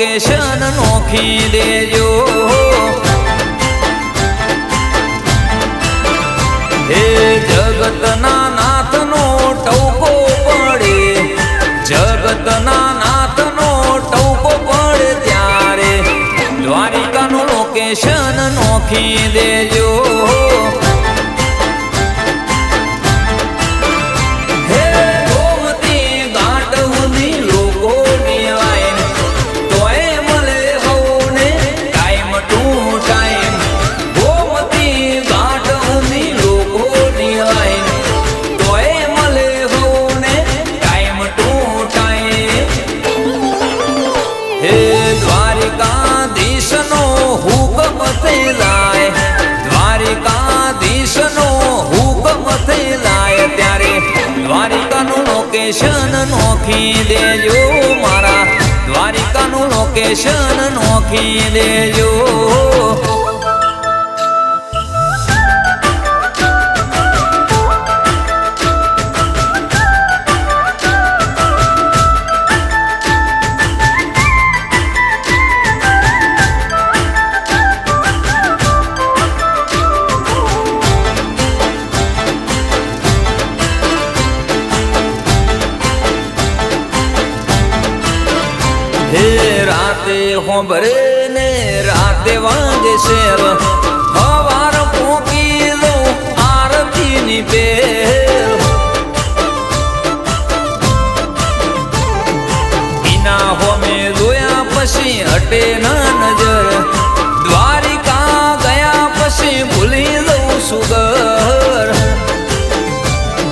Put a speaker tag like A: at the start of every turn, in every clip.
A: location નોખી દેજો હે જગતના નાથનો ટૌકો પડે જગતના નાથનો ટૌકો પડે ત્યારે દ્વારિકાનું લોકેશન નોખી દેજો દ્વારિકાધીશનો હુકમ થઈ લાય ત્યારે દ્વારિકાનું લોકેશન નોખી દેજો મારા દ્વારિકાનું લોકેશન નોખી દેજો હે રાતે હોંભરે ને રાતે વાગે શેર હવાર પોકી લો આરતીની બેલ ઇના હોમે જોયા પછી હટે ના નજર દ્વારિકા ગયા પછી ભૂલી લઉં સુગર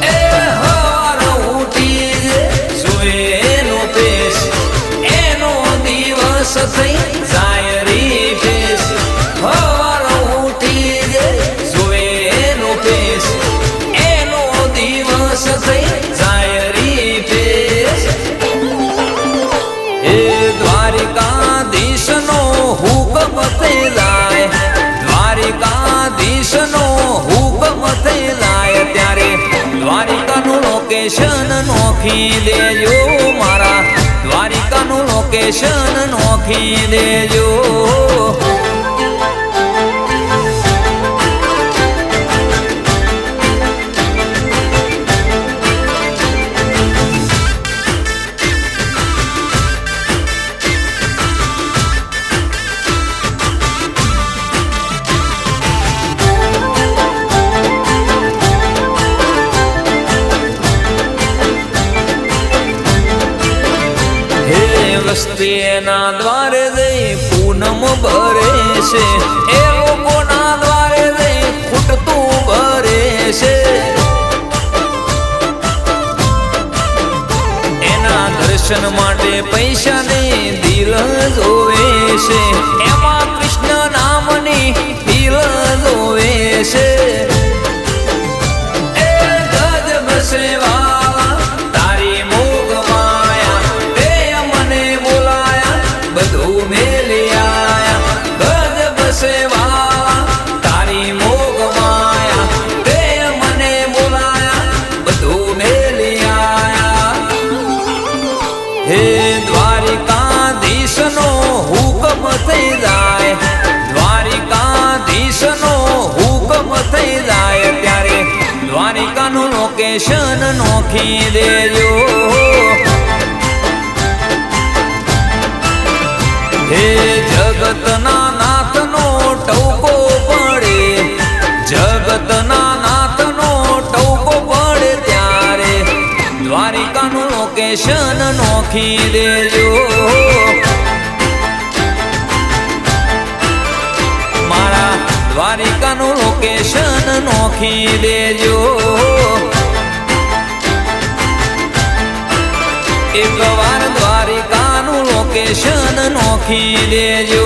A: એ હવાર ઉઠી સુએનો પેશ થઈ જાય રીફેસ હવાર ઉઠી જોવે એનો ફેસ એનો દિવસ થઈ જાય રીફેસ એ દ્વારિકાધીશનો હુકમ થઈ લાય દ્વારિકાધીશનો હુકમ થઈ લાય ત્યારે દ્વારિકાનું લોકેશન નોખી દેજો મારા દ્વારિકાનું લોકેશન નોખી દેજો વસ્તીના દ્વારે જઈ પૂનમ ભરે છે એ લોકોના દ્વારે જઈ ખૂટતું ભરે છે એના દર્શન માટે પૈસાની દિલ જોવે છે એમાં કૃષ્ણ નામની દિલ જોવે છે એ ગજબ સેવા તારી મોગ માયા તે મને બધું મેલી આયા ગજબ સેવા તારી મોગ માયા તે મને બોલાયા બધું મેલી આયા હે દ્વારિકાધીશનો હુકમ થઈ જાય દ્વારિકાધીશનો હુકમ થઈ જાય ત્યારે દ્વારિકાનું લોકેશન નોખી દેજો હે જગતના નાથનો ટૌકો પડે જગતના નાથનો ટૌકો પડે ત્યારે દ્વારિકાનું લોકેશન નોખી દેજો મારા દ્વારિકાનું લોકેશન નોખી દેજો એક વાર દ્વારિકાનું લોકેશન નોખી દેજો